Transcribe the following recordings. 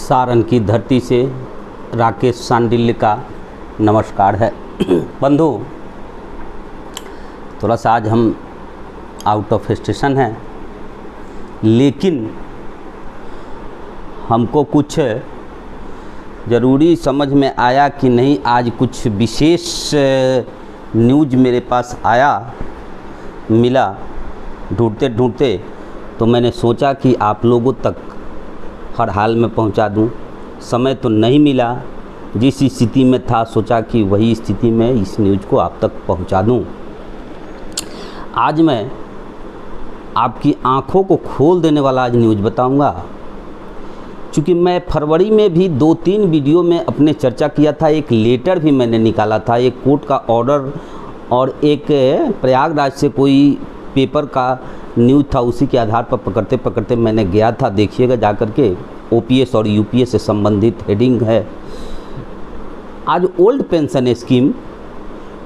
सारण की धरती से राकेश सांडिल्य का नमस्कार है। बंधु, थोड़ा सा आज हम आउट ऑफ स्टेशन हैं, लेकिन हमको कुछ ज़रूरी समझ में आया कि नहीं, आज कुछ विशेष न्यूज़ मेरे पास मिला ढूंढते ढूंढते, तो मैंने सोचा कि आप लोगों तक हर हाल में पहुंचा दूं। समय तो नहीं मिला, जिस स्थिति में था सोचा कि वही स्थिति में इस न्यूज़ को आप तक पहुंचा दूं। आज मैं आपकी आंखों को खोल देने वाला आज न्यूज़ बताऊंगा। चूँकि मैं फरवरी में भी 2-3 वीडियो में अपने चर्चा किया था, एक लेटर भी मैंने निकाला था, एक कोर्ट का ऑर्डर और एक प्रयागराज से कोई पेपर का न्यूज़ था, उसी के आधार पर पकड़ते पकड़ते मैंने गया था। देखिएगा जा कर के, ओपीएस और यूपीएस से संबंधित हेडिंग है। आज ओल्ड पेंशन स्कीम,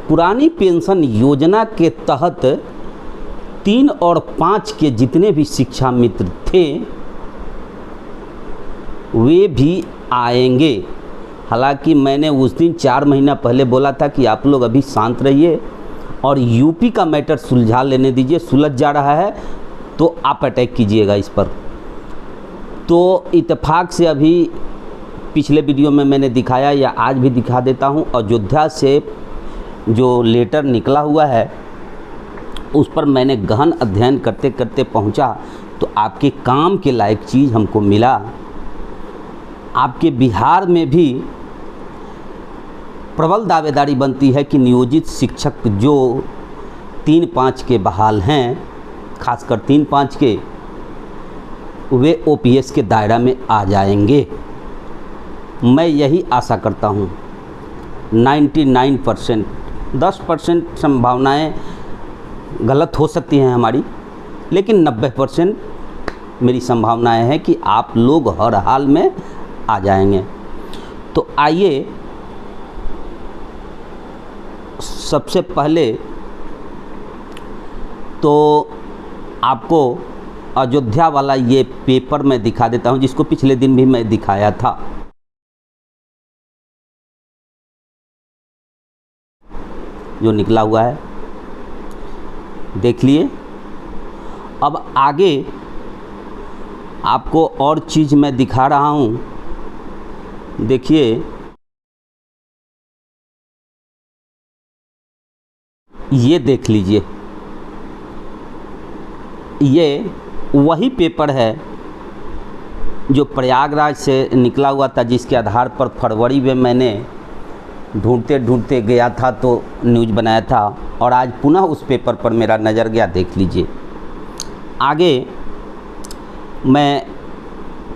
पुरानी पेंशन योजना के तहत 3 और 5 के जितने भी शिक्षा मित्र थे वे भी आएंगे। हालांकि मैंने उस दिन 4 महीना पहले बोला था कि आप लोग अभी शांत रहिए और यूपी का मैटर सुलझा लेने दीजिए, सुलझ जा रहा है तो आप अटैक कीजिएगा इस पर। तो इत्तेफाक से अभी पिछले वीडियो में मैंने दिखाया, या आज भी दिखा देता हूं, अयोध्या से जो लेटर निकला हुआ है उस पर मैंने गहन अध्ययन करते करते पहुंचा तो आपके काम के लायक चीज़ हमको मिला। आपके बिहार में भी प्रबल दावेदारी बनती है कि नियोजित शिक्षक जो 3-5 के बहाल हैं, खासकर 3-5 के, वे ओपीएस के दायरा में आ जाएंगे। मैं यही आशा करता हूँ। 99%, 10% संभावनाएं गलत हो सकती हैं हमारी, लेकिन 90% मेरी संभावनाएं हैं कि आप लोग हर हाल में आ जाएंगे। तो आइए सबसे पहले तो आपको अयोध्या वाला ये पेपर मैं दिखा देता हूं, जिसको पिछले दिन भी मैं दिखाया था। जो निकला हुआ है देख लिए। अब आगे आपको और चीज़ मैं दिखा रहा हूं, देखिए। ये देख लीजिए, ये वही पेपर है जो प्रयागराज से निकला हुआ था, जिसके आधार पर फरवरी में मैंने ढूंढते ढूंढते गया था तो न्यूज़ बनाया था, और आज पुनः उस पेपर पर मेरा नज़र गया। देख लीजिए। आगे मैं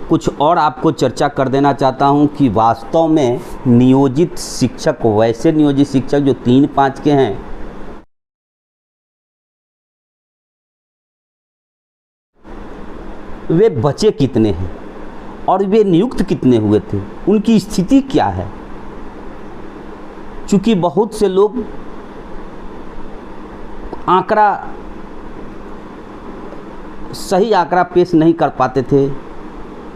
कुछ और आपको चर्चा कर देना चाहता हूं कि वास्तव में नियोजित शिक्षक, वैसे नियोजित शिक्षक जो 3-5 के हैं, वे बचे कितने हैं और वे नियुक्त कितने हुए थे, उनकी स्थिति क्या है। चूँकि बहुत से लोग सही आंकड़ा पेश नहीं कर पाते थे,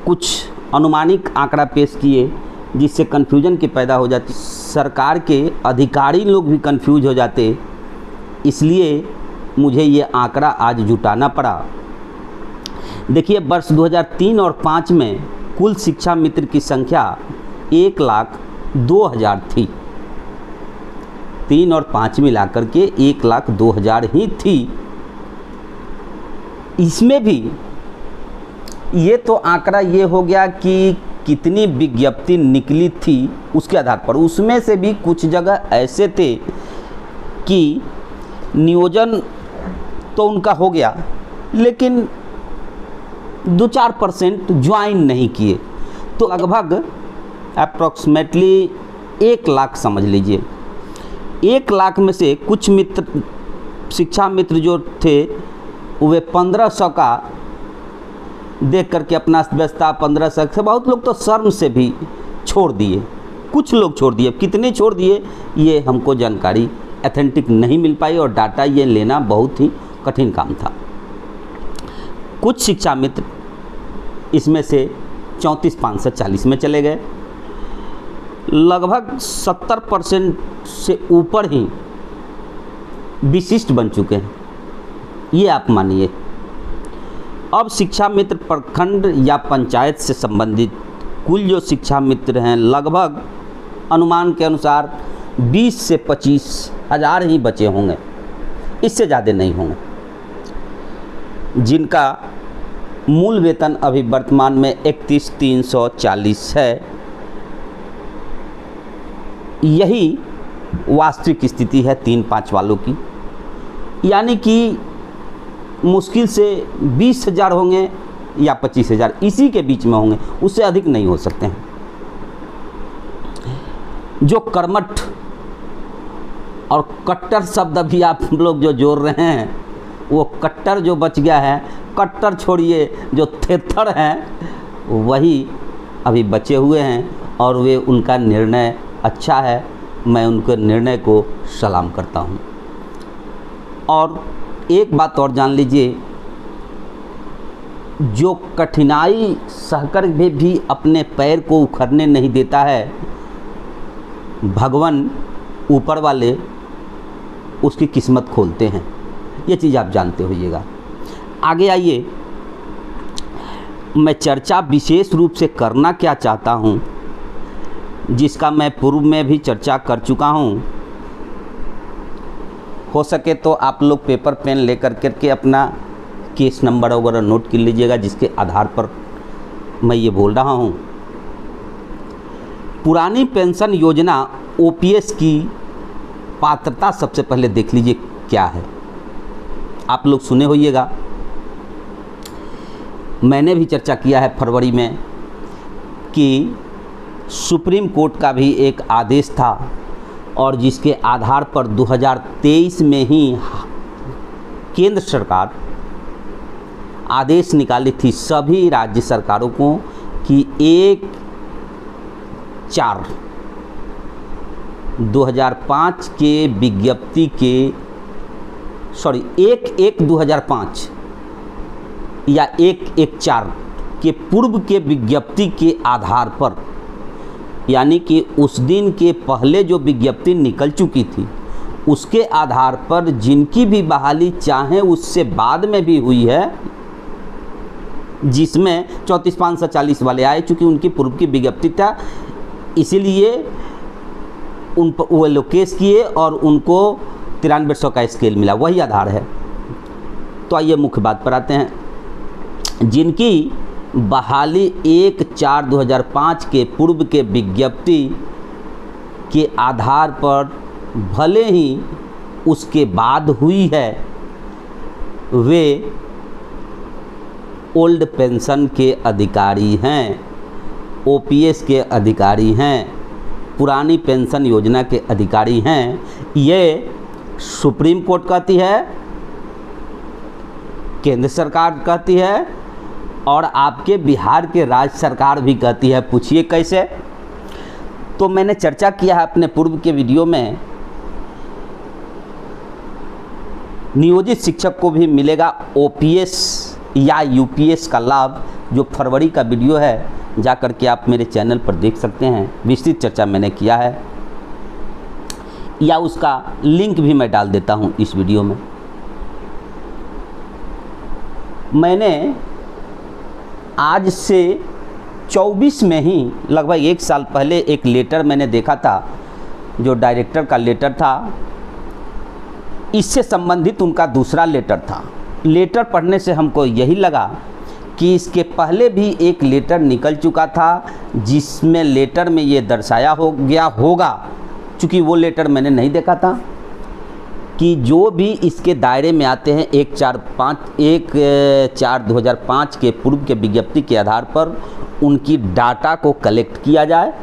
कुछ अनुमानिक आंकड़ा पेश किए जिससे कन्फ्यूजन की पैदा हो जाती, सरकार के अधिकारी लोग भी कन्फ्यूज हो जाते। इसलिए मुझे ये आंकड़ा आज जुटाना पड़ा। देखिए, वर्ष 2003 और 5 में कुल शिक्षा मित्र की संख्या 1,02,000 थी। 3 और 5 मिलाकर के 1,02,000 ही थी। इसमें भी ये तो आंकड़ा ये हो गया कि कितनी विज्ञप्ति निकली थी उसके आधार पर। उसमें से भी कुछ जगह ऐसे थे कि नियोजन तो उनका हो गया, लेकिन 2-4% ज्वाइन नहीं किए। तो लगभग अप्रॉक्सीमेटली 1 लाख समझ लीजिए। 1 लाख में से कुछ मित्र, शिक्षा मित्र जो थे, वे 1500 का देख करके अपना व्यवस्था 1500 से, बहुत लोग तो शर्म से भी छोड़ दिए, कुछ लोग छोड़ दिए। कितने छोड़ दिए ये हमको जानकारी ऑथेंटिक नहीं मिल पाई, और डाटा ये लेना बहुत ही कठिन काम था। कुछ शिक्षा मित्र इसमें से 34,540 में चले गए। लगभग 70% से ऊपर ही विशिष्ट बन चुके हैं, ये आप मानिए। अब शिक्षा मित्र प्रखंड या पंचायत से संबंधित कुल जो शिक्षा मित्र हैं, लगभग अनुमान के अनुसार 20 से 25 हज़ार ही बचे होंगे, इससे ज़्यादा नहीं होंगे, जिनका मूल वेतन अभी वर्तमान में 31,340 है। यही वास्तविक स्थिति है 3-5 वालों की, यानी कि मुश्किल से 20,000 होंगे या 25,000, इसी के बीच में होंगे, उससे अधिक नहीं हो सकते हैं। जो कर्मठ और कट्टर शब्द अभी आप लोग जो जोड़ रहे हैं, वो कट्टर जो बच गया है, कट्टर छोड़िए, जो थेथर हैं वही अभी बचे हुए हैं, और वे उनका निर्णय अच्छा है, मैं उनके निर्णय को सलाम करता हूँ। और एक बात और जान लीजिए, जो कठिनाई सहकर भी अपने पैर को उखड़ने नहीं देता है, भगवान ऊपर वाले उसकी किस्मत खोलते हैं, ये चीज़ आप जानते होइएगा। आगे आइए, मैं चर्चा विशेष रूप से करना क्या चाहता हूँ, जिसका मैं पूर्व में भी चर्चा कर चुका हूँ। हो सके तो आप लोग पेपर पेन लेकर करके अपना केस नंबर वगैरह नोट कर लीजिएगा, जिसके आधार पर मैं ये बोल रहा हूँ। पुरानी पेंशन योजना ओपीएस की पात्रता सबसे पहले देख लीजिए क्या है। आप लोग सुने होइएगा, मैंने भी चर्चा किया है फरवरी में कि सुप्रीम कोर्ट का भी एक आदेश था, और जिसके आधार पर 2023 में ही केंद्र सरकार आदेश निकाली थी सभी राज्य सरकारों को कि 1/4/2005 के विज्ञप्ति के 1/1/2005 या 1/1/4 के पूर्व के विज्ञप्ति के आधार पर, यानी कि उस दिन के पहले जो विज्ञप्ति निकल चुकी थी उसके आधार पर जिनकी भी बहाली चाहे उससे बाद में भी हुई है, जिसमें 34,540 वाले आए, चूँकि उनकी पूर्व की विज्ञप्ति था, इसीलिए उन पर वो लोग केस किए और उनको 9300 का स्केल मिला, वही आधार है। तो आइए मुख्य बात पर आते हैं। जिनकी बहाली 1/4/2005 के पूर्व के विज्ञप्ति के आधार पर भले ही उसके बाद हुई है, वे ओल्ड पेंशन के अधिकारी हैं, ओपीएस के अधिकारी हैं, पुरानी पेंशन योजना के अधिकारी हैं। ये सुप्रीम कोर्ट कहती है, केंद्र सरकार कहती है, और आपके बिहार के राज्य सरकार भी कहती है। पूछिए कैसे? तो मैंने चर्चा किया है अपने पूर्व के वीडियो में, नियोजित शिक्षक को भी मिलेगा ओपीएस या यूपीएस का लाभ, जो फरवरी का वीडियो है, जा कर के आप मेरे चैनल पर देख सकते हैं। विस्तृत चर्चा मैंने किया है, या उसका लिंक भी मैं डाल देता हूं इस वीडियो में। मैंने आज से 24 में ही लगभग 1 साल पहले एक लेटर मैंने देखा था, जो डायरेक्टर का लेटर था, इससे संबंधित उनका दूसरा लेटर था। लेटर पढ़ने से हमको यही लगा कि इसके पहले भी एक लेटर निकल चुका था, जिसमें लेटर में ये दर्शाया हो गया होगा, चूँकि वो लेटर मैंने नहीं देखा था, कि जो भी इसके दायरे में आते हैं 1/4/2005 के पूर्व के विज्ञप्ति के आधार पर उनकी डाटा को कलेक्ट किया जाए।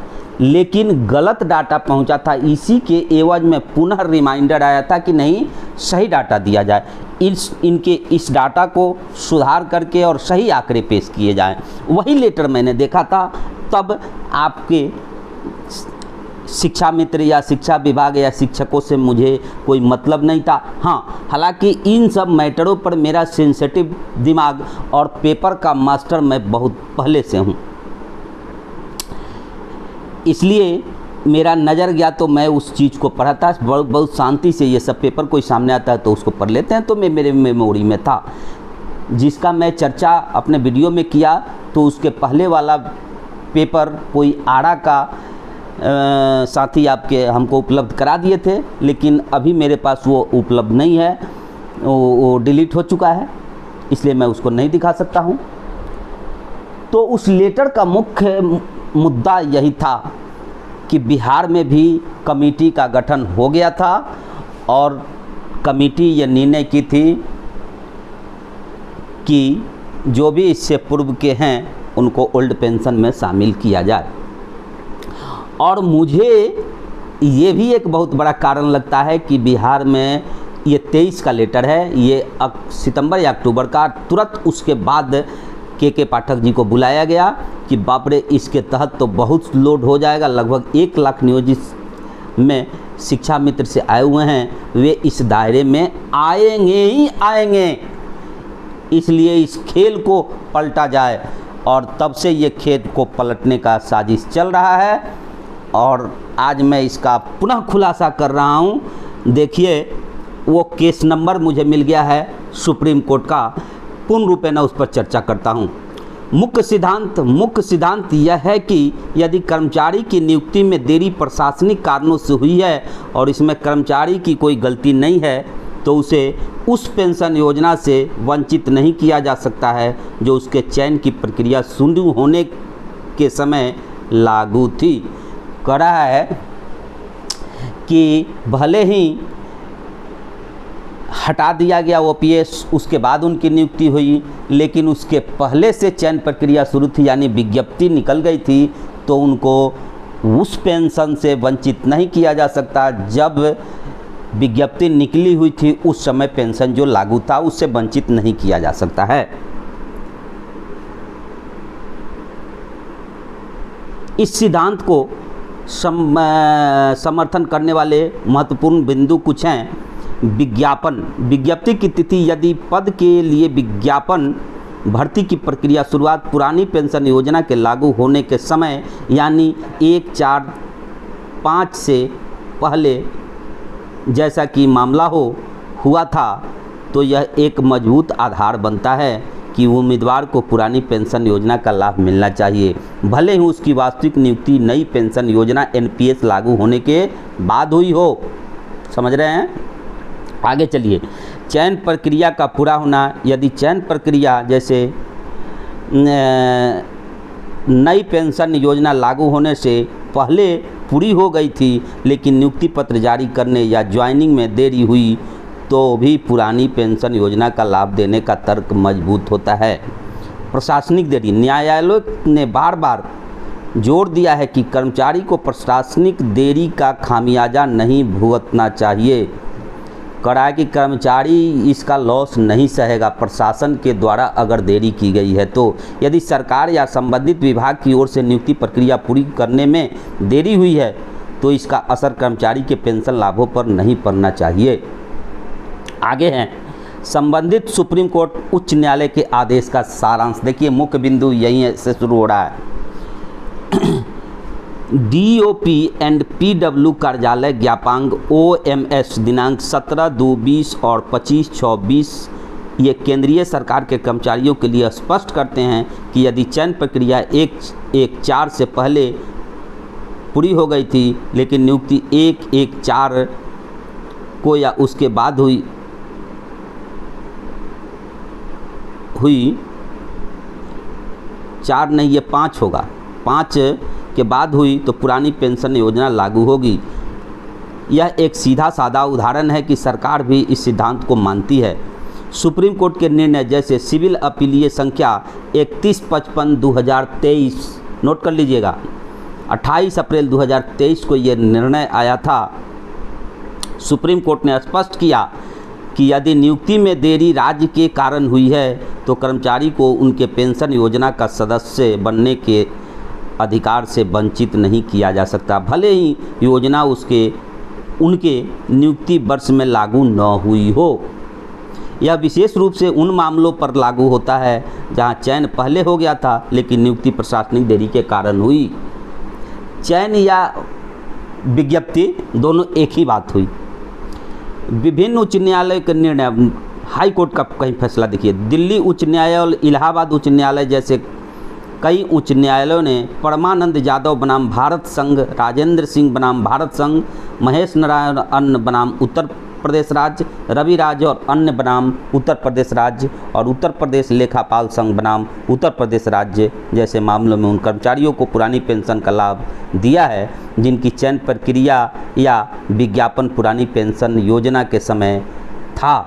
लेकिन गलत डाटा पहुंचा था, इसी के एवज में पुनः रिमाइंडर आया था कि नहीं, सही डाटा दिया जाए, इस डाटा को सुधार करके और सही आंकड़े पेश किए जाएं। वही लेटर मैंने देखा था। तब आपके शिक्षा मित्र या शिक्षा विभाग या शिक्षकों से मुझे कोई मतलब नहीं था। हाँ, हालांकि इन सब मैटरों पर मेरा सेंसिटिव दिमाग और पेपर का मास्टर मैं बहुत पहले से हूँ, इसलिए मेरा नज़र गया तो मैं उस चीज़ को पढ़ा था। बहुत शांति से ये सब पेपर कोई सामने आता है तो उसको पढ़ लेते हैं, तो मैं मेरे मेमोरी में था। जिसका मैं चर्चा अपने वीडियो में किया तो उसके पहले वाला पेपर कोई आड़ा का साथी आपके हमको उपलब्ध करा दिए थे, लेकिन अभी मेरे पास वो उपलब्ध नहीं है, वो डिलीट हो चुका है, इसलिए मैं उसको नहीं दिखा सकता हूँ। तो उस लेटर का मुख्य मुद्दा यही था कि बिहार में भी कमेटी का गठन हो गया था और कमेटी ये निर्णय की थी कि जो भी इससे पूर्व के हैं उनको ओल्ड पेंशन में शामिल किया जाए। और मुझे ये भी एक बहुत बड़ा कारण लगता है कि बिहार में ये 23 का लेटर है, ये सितंबर या अक्टूबर का, तुरंत उसके बाद के पाठक जी को बुलाया गया कि बाप रे इसके तहत तो बहुत लोड हो जाएगा। लगभग 1 लाख नियोजित में शिक्षा मित्र से आए हुए हैं, वे इस दायरे में आएंगे ही आएंगे, इसलिए इस खेल को पलटा जाए। और तब से ये खेल को पलटने का साजिश चल रहा है और आज मैं इसका पुनः खुलासा कर रहा हूँ। देखिए वो केस नंबर मुझे मिल गया है सुप्रीम कोर्ट का, पूर्ण रूपेण उस पर चर्चा करता हूँ। मुख्य सिद्धांत यह है कि यदि कर्मचारी की नियुक्ति में देरी प्रशासनिक कारणों से हुई है और इसमें कर्मचारी की कोई गलती नहीं है तो उसे उस पेंशन योजना से वंचित नहीं किया जा सकता है जो उसके चयन की प्रक्रिया शुरू होने के समय लागू थी। कह रहा है कि भले ही हटा दिया गया ओपीएस, उसके बाद उनकी नियुक्ति हुई, लेकिन उसके पहले से चयन प्रक्रिया शुरू थी, यानी विज्ञप्ति निकल गई थी, तो उनको उस पेंशन से वंचित नहीं किया जा सकता। जब विज्ञप्ति निकली हुई थी उस समय पेंशन जो लागू था उससे वंचित नहीं किया जा सकता है। इस सिद्धांत को समर्थन करने वाले महत्वपूर्ण बिंदु कुछ हैं। विज्ञप्ति की तिथि, यदि पद के लिए विज्ञापन भर्ती की प्रक्रिया शुरुआत पुरानी पेंशन योजना के लागू होने के समय यानी 1/4/5 से पहले जैसा कि मामला हुआ था तो यह एक मजबूत आधार बनता है कि उम्मीदवार को पुरानी पेंशन योजना का लाभ मिलना चाहिए, भले ही उसकी वास्तविक नियुक्ति नई पेंशन योजना एनपीएस लागू होने के बाद हुई हो। समझ रहे हैं? आगे चलिए। चयन प्रक्रिया का पूरा होना, यदि चयन प्रक्रिया जैसे नई पेंशन योजना लागू होने से पहले पूरी हो गई थी लेकिन नियुक्ति पत्र जारी करने या ज्वाइनिंग में देरी हुई तो भी पुरानी पेंशन योजना का लाभ देने का तर्क मजबूत होता है। प्रशासनिक देरी, न्यायालय ने बार बार जोर दिया है कि कर्मचारी को प्रशासनिक देरी का खामियाजा नहीं भुगतना चाहिए। कहा कि कर्मचारी इसका लॉस नहीं सहेगा प्रशासन के द्वारा अगर देरी की गई है तो। यदि सरकार या संबंधित विभाग की ओर से नियुक्ति प्रक्रिया पूरी करने में देरी हुई है तो इसका असर कर्मचारी के पेंशन लाभों पर नहीं पड़ना चाहिए। आगे हैं संबंधित सुप्रीम कोर्ट उच्च न्यायालय के आदेश का सारांश। देखिए मुख्य बिंदु यहीं से शुरू हो रहा है। डीओपी एंड पीडब्ल्यू कार्यालय ज्ञापांग ओएमएस दिनांक 17/2/20 और 25/6/20 ये केंद्रीय सरकार के कर्मचारियों के लिए स्पष्ट करते हैं कि यदि चयन प्रक्रिया 1/1/4 से पहले पूरी हो गई थी लेकिन नियुक्ति 1/1/4 को या उसके बाद हुई 4 नहीं, ये 5 होगा, 5 के बाद हुई तो पुरानी पेंशन योजना लागू होगी। यह एक सीधा साधा उदाहरण है कि सरकार भी इस सिद्धांत को मानती है। सुप्रीम कोर्ट के निर्णय जैसे सिविल अपीलीय संख्या 31/55/2023, नोट कर लीजिएगा, 28 अप्रैल 2023 को यह निर्णय आया था। सुप्रीम कोर्ट ने स्पष्ट किया कि यदि नियुक्ति में देरी राज्य के कारण हुई है तो कर्मचारी को उनके पेंशन योजना का सदस्य बनने के अधिकार से वंचित नहीं किया जा सकता, भले ही योजना उनके नियुक्ति वर्ष में लागू न हुई हो। यह विशेष रूप से उन मामलों पर लागू होता है जहां चयन पहले हो गया था लेकिन नियुक्ति प्रशासनिक देरी के कारण हुई। चयन या विज्ञप्ति दोनों एक ही बात हुई। विभिन्न उच्च न्यायालय के निर्णय, हाई कोर्ट का कहीं फैसला देखिए, दिल्ली उच्च न्यायालय और इलाहाबाद उच्च न्यायालय जैसे कई उच्च न्यायालयों ने परमानंद यादव बनाम भारत संघ, राजेंद्र सिंह बनाम भारत संघ, महेश नारायण अन्य बनाम उत्तर प्रदेश राज्य, रवि राज और अन्य बनाम उत्तर प्रदेश राज्य और उत्तर प्रदेश लेखापाल संघ बनाम उत्तर प्रदेश राज्य जैसे मामलों में उन कर्मचारियों को पुरानी पेंशन का लाभ दिया है जिनकी चयन प्रक्रिया या विज्ञापन पुरानी पेंशन योजना के समय था।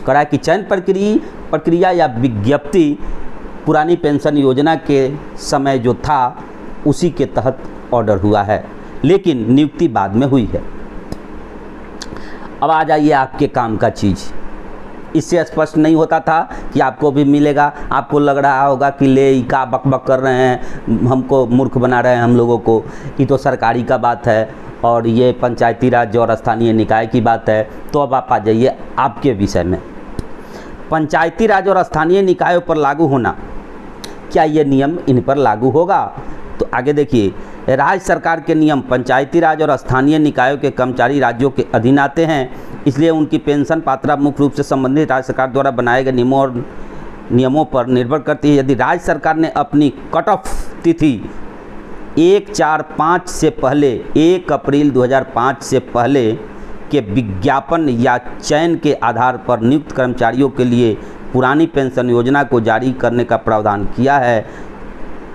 करा कि चयन प्रक्रिया या विज्ञप्ति पुरानी पेंशन योजना के समय जो था उसी के तहत ऑर्डर हुआ है, लेकिन नियुक्ति बाद में हुई है। अब आ जाइए आपके काम का चीज़। इससे स्पष्ट नहीं होता था कि आपको भी मिलेगा। आपको लग रहा होगा कि ले का बकबक कर रहे हैं, हमको मूर्ख बना रहे हैं हम लोगों को, ये तो सरकारी का बात है और ये पंचायती राज और स्थानीय निकाय की बात है। तो अब आप आ जाइए आपके विषय में। पंचायती राज और स्थानीय निकायों पर लागू होना, क्या ये नियम इन पर लागू होगा? तो आगे देखिए, राज्य सरकार के नियम पंचायती राज और स्थानीय निकायों के कर्मचारी राज्यों के अधीन आते हैं, इसलिए उनकी पेंशन पात्रता मुख्य रूप से संबंधित राज्य सरकार द्वारा बनाए गए नियमों पर निर्भर करती है। यदि राज्य सरकार ने अपनी कट ऑफ तिथि 1/4/5 से पहले 1 अप्रैल 2005 से पहले के विज्ञापन या चयन के आधार पर नियुक्त कर्मचारियों के लिए पुरानी पेंशन योजना को जारी करने का प्रावधान किया है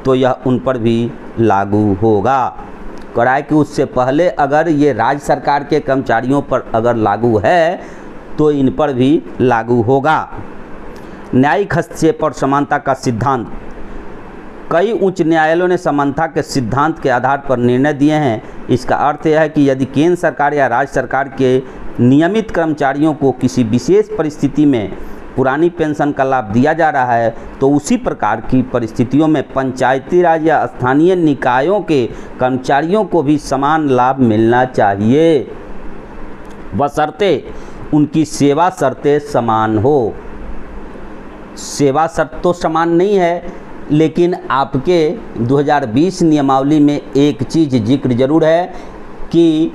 तो यह उन पर भी लागू होगा। कराए कि उससे पहले अगर ये राज्य सरकार के कर्मचारियों पर अगर लागू है तो इन पर भी लागू होगा। न्यायिक हस्तक्षेप और समानता का सिद्धांत, कई उच्च न्यायालयों ने समानता के सिद्धांत के आधार पर निर्णय दिए हैं। इसका अर्थ यह है कि यदि केंद्र सरकार या राज्य सरकार के नियमित कर्मचारियों को किसी विशेष परिस्थिति में पुरानी पेंशन का लाभ दिया जा रहा है तो उसी प्रकार की परिस्थितियों में पंचायती राज या स्थानीय निकायों के कर्मचारियों को भी समान लाभ मिलना चाहिए, बशर्ते उनकी सेवा शर्तें समान हो। सेवा शर्त तो समान नहीं है, लेकिन आपके 2020 नियमावली में एक चीज़ जिक्र जरूर है कि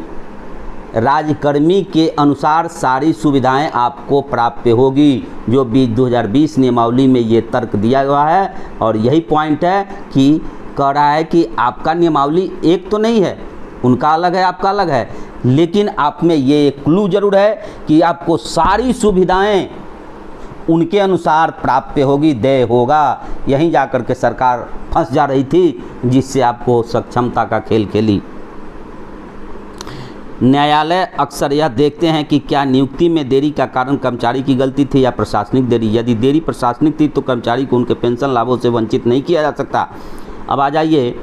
राजकर्मी के अनुसार सारी सुविधाएं आपको प्राप्य होगी। जो 2020 नियमावली में ये तर्क दिया हुआ है और यही पॉइंट है कि कह रहा है कि आपका नियमावली एक तो नहीं है, उनका अलग है आपका अलग है, लेकिन आप में ये एक क्लू जरूर है कि आपको सारी सुविधाएं उनके अनुसार प्राप्य होगी, देय होगा। यहीं जाकर के सरकार फंस जा रही थी, जिससे आपको सक्षमता का खेल खेली। न्यायालय अक्सर यह देखते हैं कि क्या नियुक्ति में देरी का कारण कर्मचारी की गलती थी या प्रशासनिक देरी। यदि देरी प्रशासनिक थी तो कर्मचारी को उनके पेंशन लाभों से वंचित नहीं किया जा सकता। अब आ जाइए,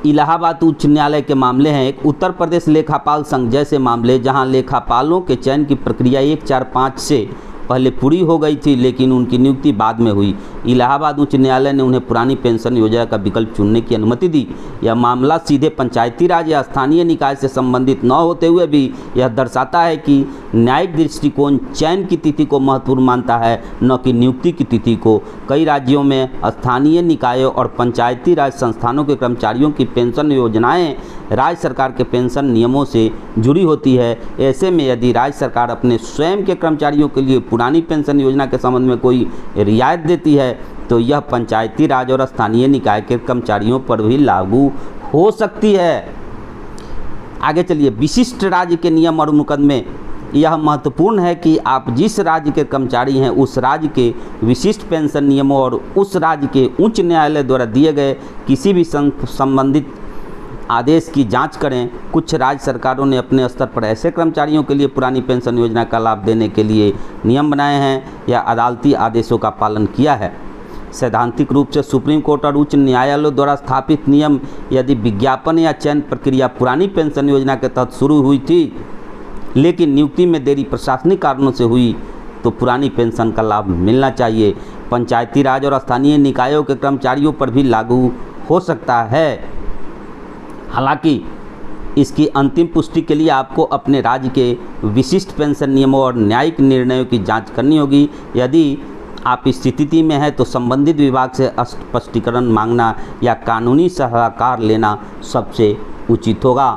इलाहाबाद उच्च न्यायालय के मामले हैं। एक उत्तर प्रदेश लेखापाल संघ जैसे मामले जहां लेखापालों के चयन की प्रक्रिया 1/4/5 से पहले पूरी हो गई थी, लेकिन उनकी नियुक्ति बाद में हुई। इलाहाबाद उच्च न्यायालय ने उन्हें पुरानी पेंशन योजना का विकल्प चुनने की अनुमति दी। यह मामला सीधे पंचायती राज या स्थानीय निकाय से संबंधित न होते हुए भी यह दर्शाता है कि न्यायिक दृष्टिकोण चयन की तिथि को महत्वपूर्ण मानता है, न कि नियुक्ति की तिथि को। कई राज्यों में स्थानीय निकायों और पंचायती राज संस्थानों के कर्मचारियों की पेंशन योजनाएं राज्य सरकार के पेंशन नियमों से जुड़ी होती है। ऐसे में यदि राज्य सरकार अपने स्वयं के कर्मचारियों के लिए पुरानी पेंशन योजना के संबंध में कोई रियायत देती है तो यह पंचायती राज और स्थानीय निकाय के कर्मचारियों पर भी लागू हो सकती है। आगे चलिए, विशिष्ट राज्य के नियम और मुकदमे। यह महत्वपूर्ण है कि आप जिस राज्य के कर्मचारी हैं उस राज्य के विशिष्ट पेंशन नियमों और उस राज्य के उच्च न्यायालय द्वारा दिए गए किसी भी संबंधित आदेश की जांच करें। कुछ राज्य सरकारों ने अपने स्तर पर ऐसे कर्मचारियों के लिए पुरानी पेंशन योजना का लाभ देने के लिए नियम बनाए हैं या अदालती आदेशों का पालन किया है। सैद्धांतिक रूप से सुप्रीम कोर्ट और उच्च न्यायालयों द्वारा स्थापित नियम, यदि विज्ञापन या चयन प्रक्रिया पुरानी पेंशन योजना के तहत शुरू हुई थी लेकिन नियुक्ति में देरी प्रशासनिक कारणों से हुई तो पुरानी पेंशन का लाभ मिलना चाहिए। पंचायती राज और स्थानीय निकायों के कर्मचारियों पर भी लागू हो सकता है। हालांकि इसकी अंतिम पुष्टि के लिए आपको अपने राज्य के विशिष्ट पेंशन नियमों और न्यायिक निर्णयों की जांच करनी होगी। यदि आप इस स्थिति में हैं तो संबंधित विभाग से स्पष्टीकरण मांगना या कानूनी सलाहकार लेना सबसे उचित होगा।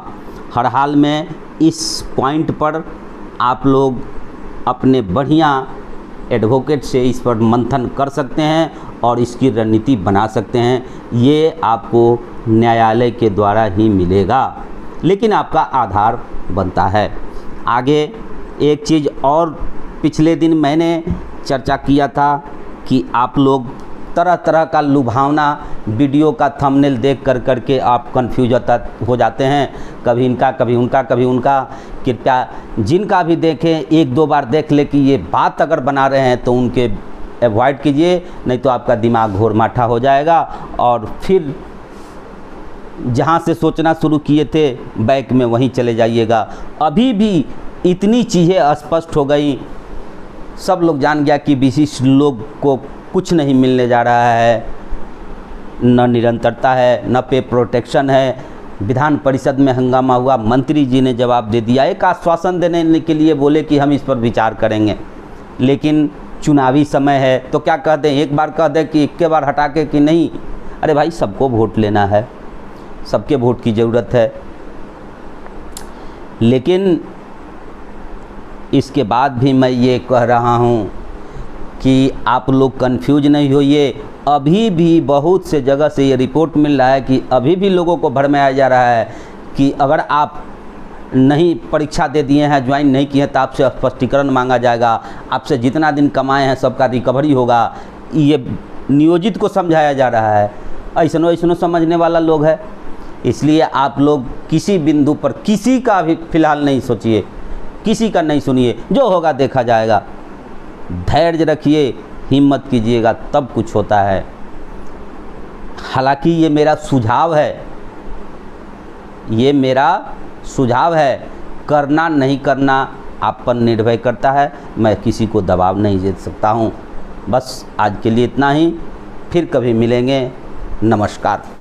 हर हाल में इस पॉइंट पर आप लोग अपने बढ़िया एडवोकेट से इस पर मंथन कर सकते हैं और इसकी रणनीति बना सकते हैं। ये आपको न्यायालय के द्वारा ही मिलेगा, लेकिन आपका आधार बनता है। आगे एक चीज़ और पिछले दिन मैंने चर्चा किया था कि आप लोग तरह तरह का लुभावना वीडियो का थंबनेल देख करके आप कंफ्यूज हो जाते हैं, कभी इनका कभी उनका कभी उनका। कृपया जिनका भी देखें एक दो बार देख ले कि ये बात अगर बना रहे हैं तो उनके अवॉइड कीजिए, नहीं तो आपका दिमाग घोर माठा हो जाएगा और फिर जहाँ से सोचना शुरू किए थे बैक में वहीं चले जाइएगा। अभी भी इतनी चीज़ें स्पष्ट हो गई, सब लोग जान गया कि विशिष्ट लोग को कुछ नहीं मिलने जा रहा है, न निरंतरता है न पे प्रोटेक्शन है। विधान परिषद में हंगामा हुआ, मंत्री जी ने जवाब दे दिया, एक आश्वासन देने के लिए बोले कि हम इस पर विचार करेंगे, लेकिन चुनावी समय है तो क्या कह दें, एक बार कह दें कि 1 बार हटा के कि नहीं। अरे भाई सबको वोट लेना है, सबके वोट की ज़रूरत है, लेकिन इसके बाद भी मैं ये कह रहा हूँ कि आप लोग कंफ्यूज नहीं होइए। अभी भी बहुत से जगह से ये रिपोर्ट मिल रहा है कि अभी भी लोगों को भरमाया जा रहा है कि अगर आप नहीं परीक्षा दे दिए हैं, ज्वाइन नहीं किए हैं तो आपसे स्पष्टीकरण मांगा जाएगा, आपसे जितना दिन कमाए हैं सबका रिकवरी होगा। ये नियोजित को समझाया जा रहा है, ऐसनो समझने वाला लोग है। इसलिए आप लोग किसी बिंदु पर किसी का भी फिलहाल नहीं सोचिए, किसी का नहीं सुनिए, जो होगा देखा जाएगा। धैर्य रखिए, हिम्मत कीजिएगा, तब कुछ होता है। हालांकि ये मेरा सुझाव है, ये मेरा सुझाव है, करना नहीं करना आप पर निर्भर करता है। मैं किसी को दबाव नहीं दे सकता हूँ। बस आज के लिए इतना ही, फिर कभी मिलेंगे। नमस्कार।